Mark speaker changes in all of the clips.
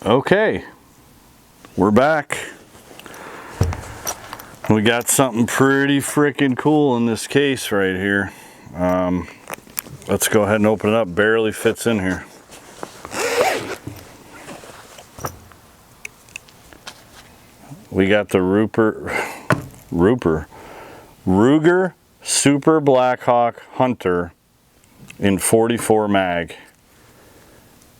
Speaker 1: Okay, we're back. We got something pretty freaking cool in this case right here. Let's go ahead and open it up. Barely fits in here. We got the Ruger Super Blackhawk Hunter in 44 mag.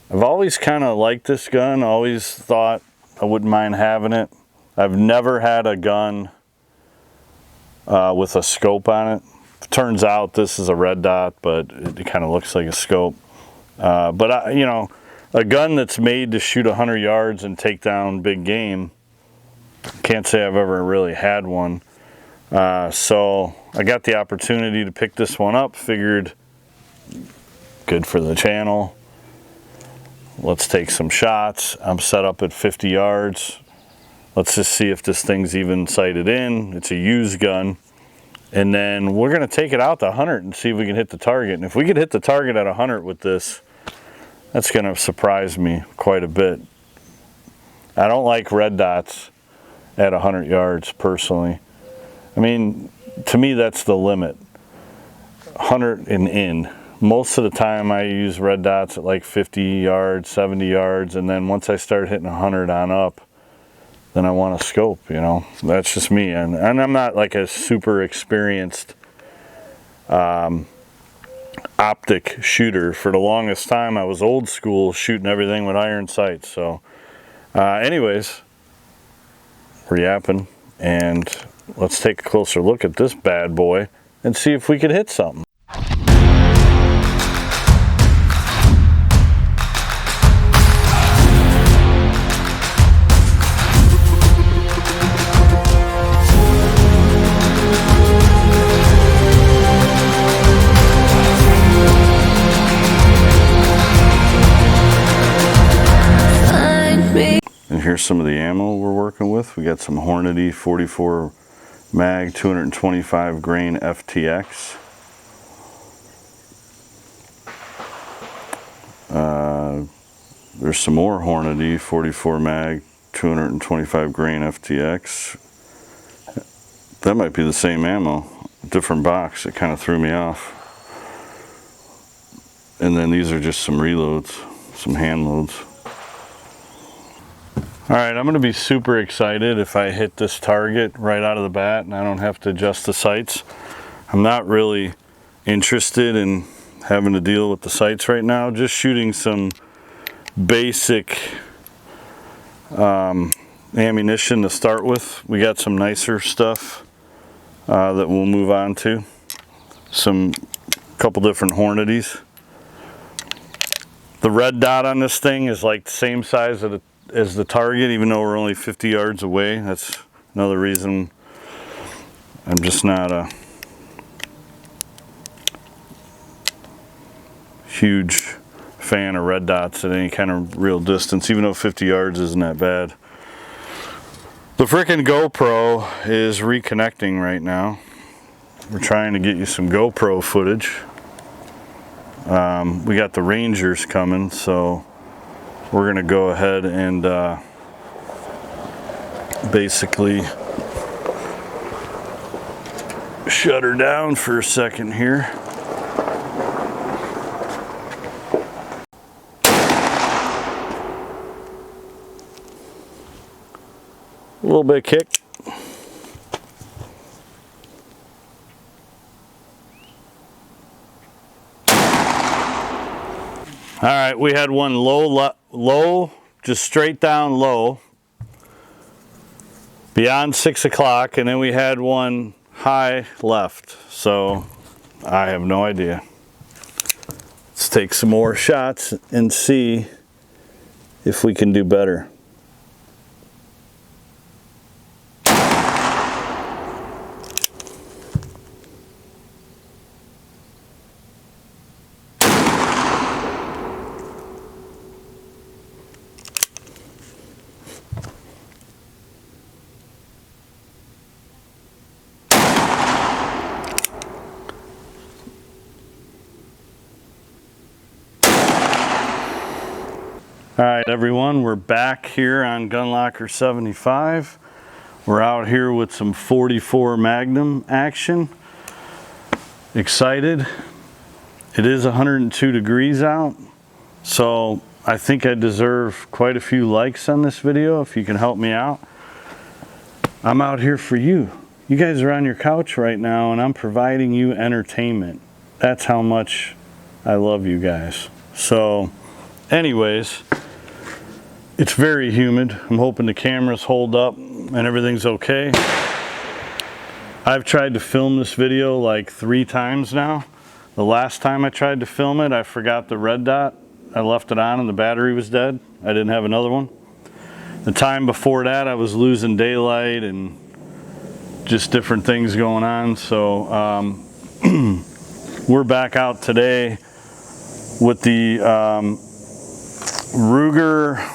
Speaker 1: I've always kind of liked this gun, always thought I wouldn't mind having it. I've never had a gun with a scope on it. Turns out this is a red dot, but it kind of looks like a scope. You know, a gun that's made to shoot 100 yards and take down big game, can't say I've ever really had one. So I got the opportunity to pick this one up, figured good for the channel. Let's take some shots. I'm set up at 50 yards. Let's just see if this thing's even sighted in. It's a used gun. And then we're gonna take it out to 100 and see if we can hit the target. And if we could hit the target at 100 with this, that's gonna surprise me quite a bit. I don't like red dots at 100 yards personally. I mean, to me that's the limit, 100 and in. Most of the time I use red dots at like 50 yards, 70 yards, and then once I start hitting 100 on up, then I want a scope, you know. That's just me, and I'm not like a super experienced optic shooter. For the longest time I was old school, shooting everything with iron sights. So anyways, we're yapping, and let's take a closer look at this bad boy and see if we could hit something. And here's some of the ammo we're working with. We got some Hornady 44 mag 225 grain FTX. There's some more Hornady 44 mag 225 grain FTX. That might be the same ammo, different box. It kind of threw me off. And then these are just some reloads, some hand loads. All right, I'm going to be super excited if I hit this target right out of the bat and I don't have to adjust the sights. I'm not really interested in having to deal with the sights right now. Just shooting some basic ammunition to start with. We got some nicer stuff that we'll move on to. Couple different Hornadies. The red dot on this thing is like the same size as the target, even though we're only 50 yards away. That's another reason I'm just not a huge fan of red dots at any kind of real distance, even though 50 yards isn't that bad. The frickin' GoPro is reconnecting right now. We're trying to get you some GoPro footage. We got the Rangers coming, so we're gonna go ahead and basically shut her down for a second here. A little bit of kick. All right, we had one low, just straight down low, beyond 6 o'clock, and then we had one high left. So I have no idea. Let's take some more shots and see if we can do better. All right, everyone, we're back here on Gun Locker 75. We're out here with some 44 Magnum action. Excited. It is 102 degrees out, so I think I deserve quite a few likes on this video if you can help me out. I'm out here for you. You guys are on your couch right now and I'm providing you entertainment. That's how much I love you guys. So anyways, it's very humid. I'm hoping the cameras hold up and everything's okay. I've tried to film this video like 3 times now. The last time I tried to film it, I forgot the red dot. I left it on and the battery was dead. I didn't have another one. The time before that, I was losing daylight and just different things going on. So we're back out today with the Ruger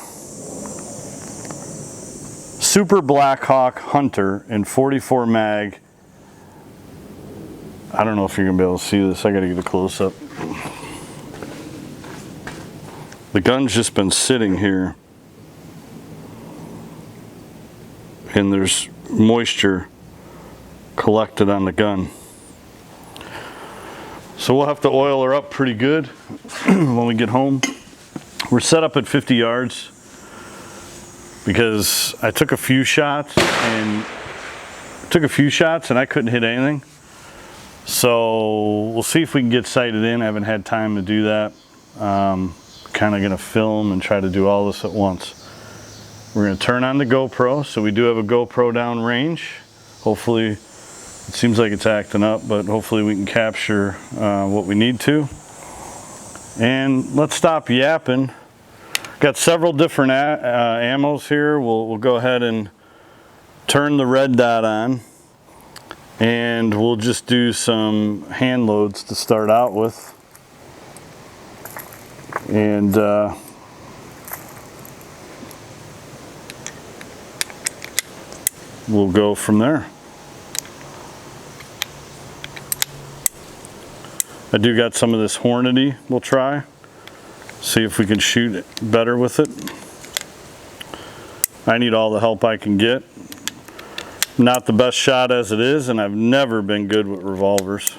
Speaker 1: Super Blackhawk Hunter in 44 mag. I don't know if you're gonna be able to see this. I gotta get a close up. The gun's just been sitting here and there's moisture collected on the gun. So we'll have to oil her up pretty good when we get home. We're set up at 50 yards because I took a few shots and I couldn't hit anything. So we'll see if we can get sighted in. I haven't had time to do that. Kind of gonna film and try to do all this at once. We're gonna turn on the GoPro. So we do have a GoPro down range. Hopefully, it seems like it's acting up, but hopefully we can capture what we need to. And let's stop yapping. Got several different ammos here. We'll go ahead and turn the red dot on, and we'll just do some hand loads to start out with. And we'll go from there. I do got some of this Hornady we'll try. See if we can shoot it better with it. I need all the help I can get. Not the best shot as it is, and I've never been good with revolvers.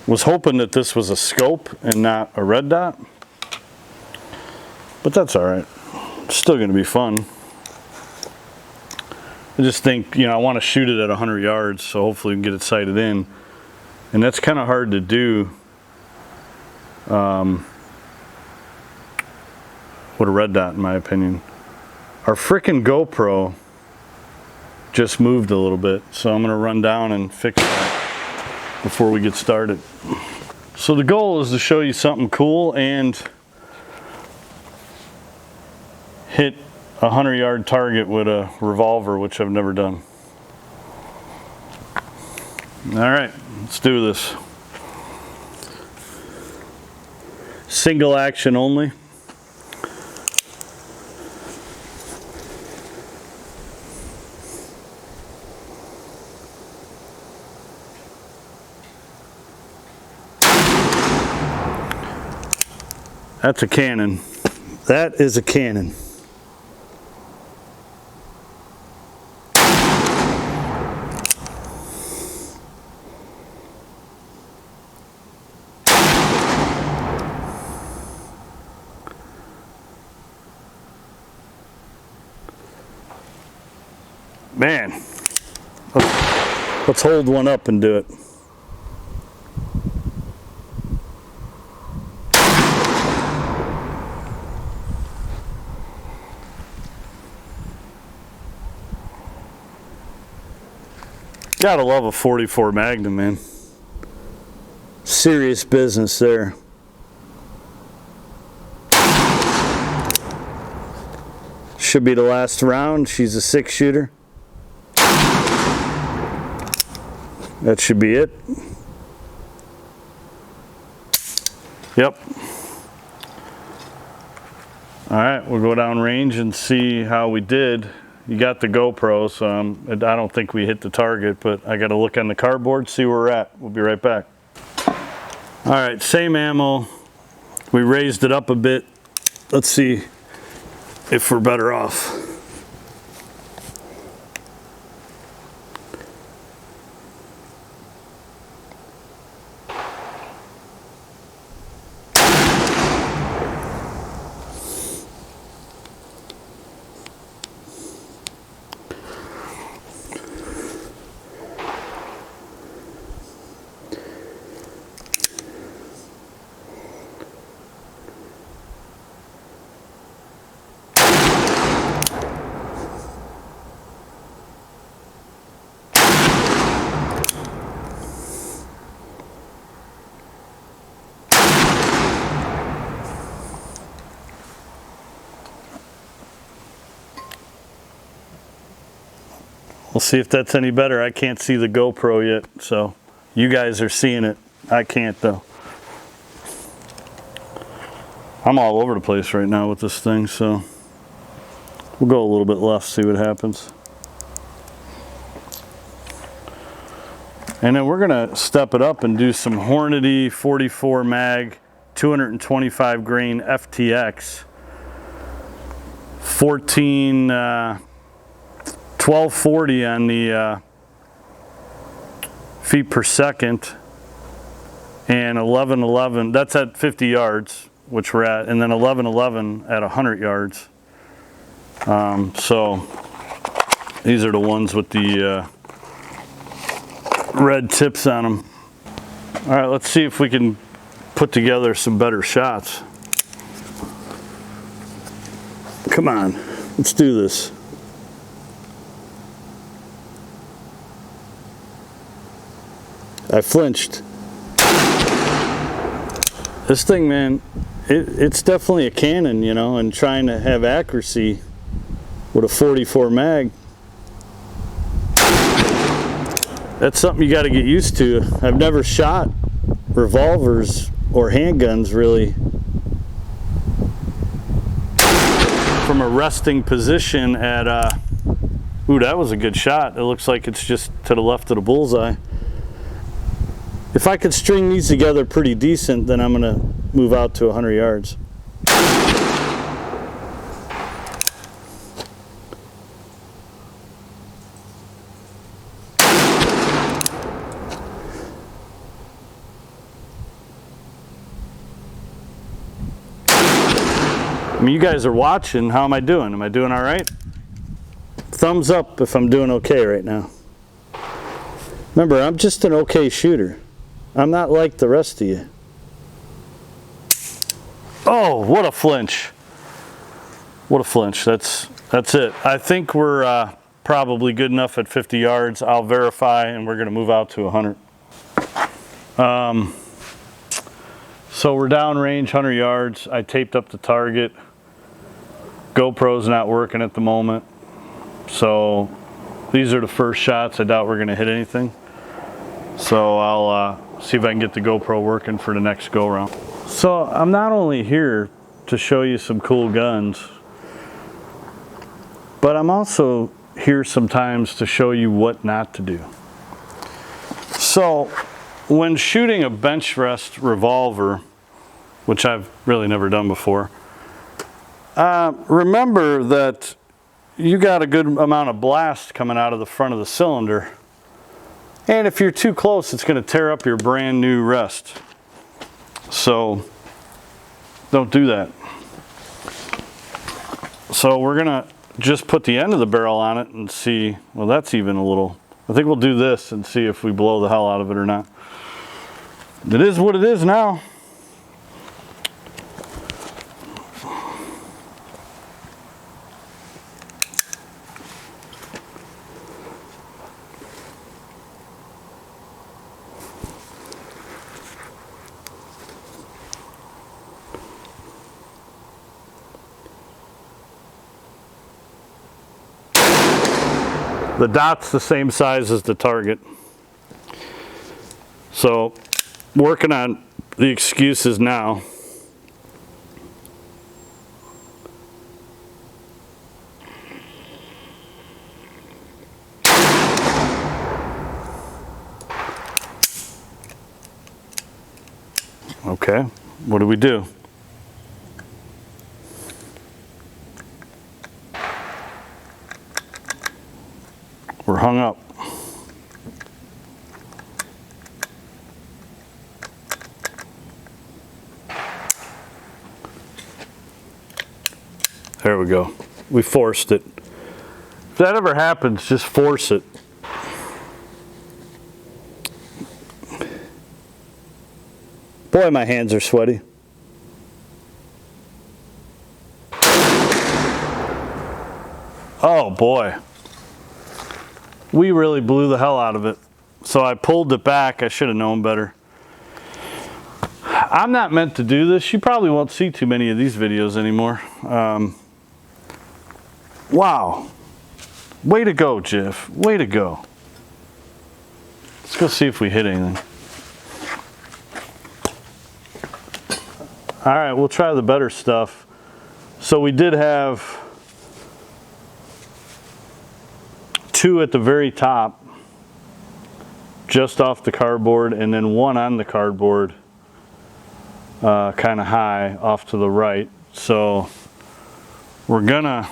Speaker 1: Was hoping that this was a scope and not a red dot, but that's all right. It's still gonna be fun. I just think, you know, I want to shoot it at 100 yards, so hopefully we can get it sighted in. And that's kind of hard to do with a red dot, in my opinion. Our frickin' GoPro just moved a little bit, so I'm gonna run down and fix that before we get started. So the goal is to show you something cool and hit a 100-yard target with a revolver, which I've never done. All right, let's do this. Single action only. That's a cannon. That is a cannon. Man, let's hold one up and do it. Gotta love a 44 Magnum, man. Serious business there. Should be the last round. She's a 6-shooter. That should be it. Yep. All right, we'll go down range and see how we did. You got the GoPro, so I don't think we hit the target, but I got to look on the cardboard, see where we're at. We'll be right back. All right, same ammo, We raised it up a bit. Let's see if we're better off. We'll see if that's any better. I can't see the GoPro yet, so you guys are seeing it. I can't though. I'm all over the place right now with this thing, so we'll go a little bit left, see what happens. And then we're gonna step it up and do some Hornady 44 mag, 225 grain FTX, 1240 on the feet per second, and 1111, that's at 50 yards, which we're at, and then 1111 at 100 yards. So these are the ones with the red tips on them. All right, let's see if we can put together some better shots. Come on, let's do this. I flinched. This thing, man, it's definitely a cannon, you know, and trying to have accuracy with a 44 mag. That's something you got to get used to. I've never shot revolvers or handguns really from a resting position at, ooh, that was a good shot. It looks like it's just to the left of the bullseye. If I could string these together pretty decent, then I'm gonna move out to 100 yards. I mean, you guys are watching. How am I doing? Am I doing all right? Thumbs up if I'm doing okay right now. Remember, I'm just an okay shooter. I'm not like the rest of you. Oh, what a flinch. What a flinch. That's it. I think we're probably good enough at 50 yards. I'll verify, and we're going to move out to 100. So we're downrange, 100 yards. I taped up the target. GoPro's not working at the moment. So these are the first shots. I doubt we're going to hit anything. So I'll see if I can get the GoPro working for the next go round. So I'm not only here to show you some cool guns, but I'm also here sometimes to show you what not to do. So when shooting a bench rest revolver, which I've really never done before, remember that you got a good amount of blast coming out of the front of the cylinder. And if you're too close, it's going to tear up your brand new rest. So don't do that. So we're going to just put the end of the barrel on it and see, well, that's even a little, I think we'll do this and see if we blow the hell out of it or not. It is what it is now. The dot's the same size as the target. So, working on the excuses now. Okay, what do we do? hung up. There we go. We forced it. If that ever happens, just force it. Boy, my hands are sweaty. Oh boy. We really blew the hell out of it. So I pulled it back. I should have known better. I'm not meant to do this. You probably won't see too many of these videos anymore. Wow. Way to go, Jiff. Way to go. Let's go see if we hit anything. All right, we'll try the better stuff. So we did have 2 at the very top, just off the cardboard, and then 1 on the cardboard, kind of high off to the right. So we're gonna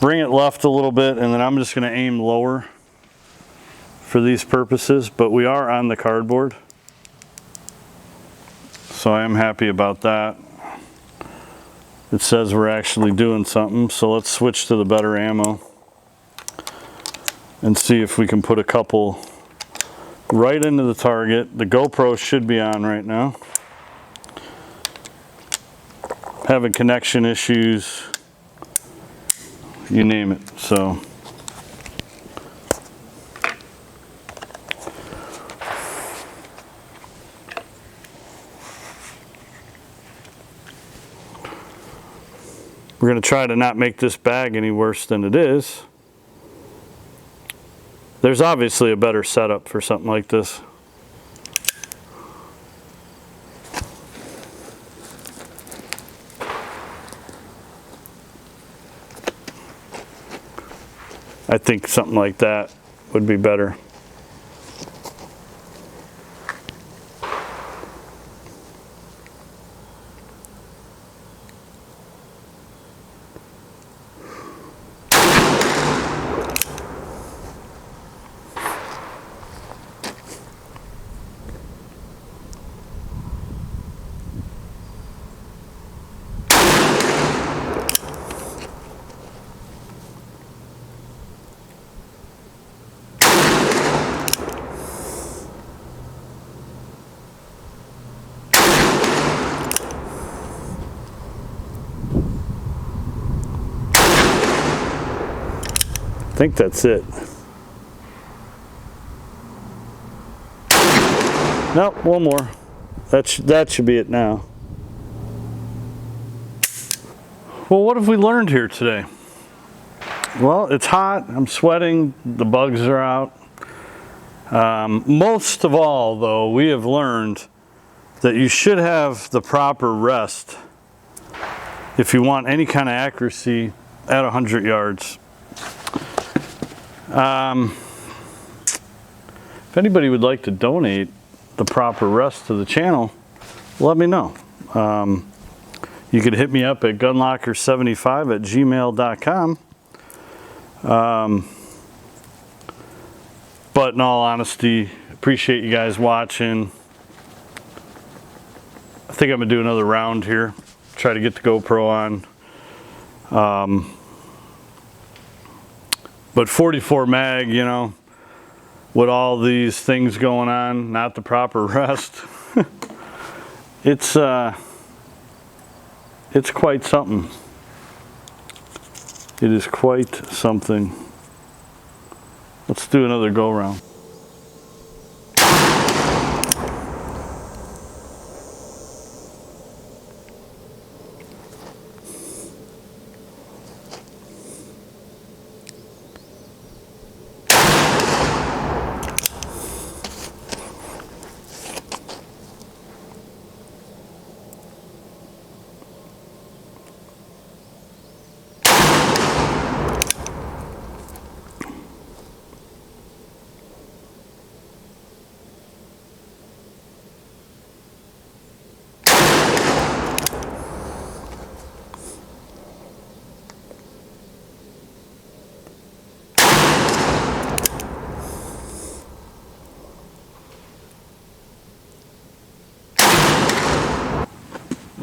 Speaker 1: bring it left a little bit, and then I'm just gonna aim lower for these purposes, but we are on the cardboard. So I am happy about that. It says we're actually doing something, so let's switch to the better ammo and see if we can put a couple right into the target. The GoPro should be on right now. Having connection issues, you name it. So we're going to try to not make this bag any worse than it is. There's obviously a better setup for something like this. I think something like that would be better. I think that's it. Nope, one more. That should be it now. Well, what have we learned here today? Well, it's hot, I'm sweating, the bugs are out. Most of all, though, we have learned that you should have the proper rest if you want any kind of accuracy at 100 yards. If anybody would like to donate the proper rest to the channel, let me know. You could hit me up at gunlocker75@gmail.com. But in all honesty, appreciate you guys watching. I think I'm gonna do another round here, try to get the GoPro on. But 44 mag, you know, with all these things going on, not the proper rest, it's quite something. It is quite something. Let's do another go round.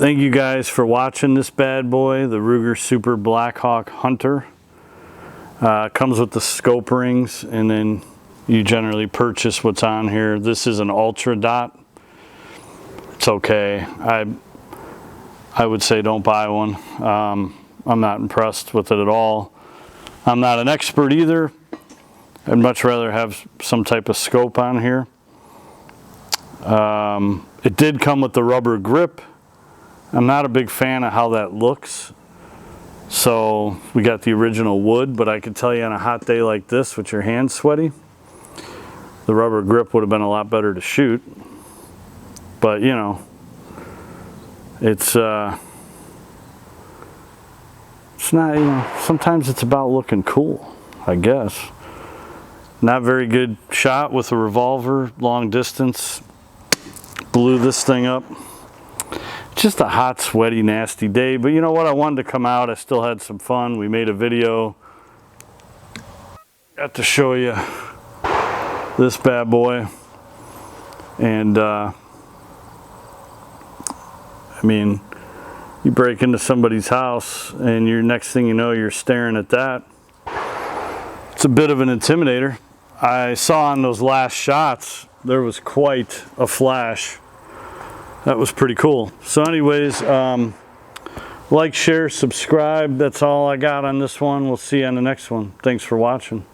Speaker 1: thank you guys for watching this bad boy, the Ruger Super Blackhawk Hunter. Comes with the scope rings, and then you generally purchase what's on here. This is an ultra dot. It's okay. I would say don't buy one. I'm not impressed with it at all. I'm not an expert either. I'd much rather have some type of scope on here. It did come with the rubber grip. I'm not a big fan of how that looks. So we got the original wood, but I could tell you on a hot day like this with your hands sweaty, the rubber grip would have been a lot better to shoot. But you know, it's not, you know, sometimes it's about looking cool, I guess. Not very good shot with a revolver, long distance. Blew this thing up. Just a hot, sweaty, nasty day, but you know what, I wanted to come out. I still had some fun. We made a video. Got to show you this bad boy. And I mean, you break into somebody's house and your next thing you know, you're staring at that. It's a bit of an intimidator. I saw on those last shots there was quite a flash. That was pretty cool. So anyways, like, share, subscribe. That's all I got on this one. We'll see you on the next one. Thanks for watching.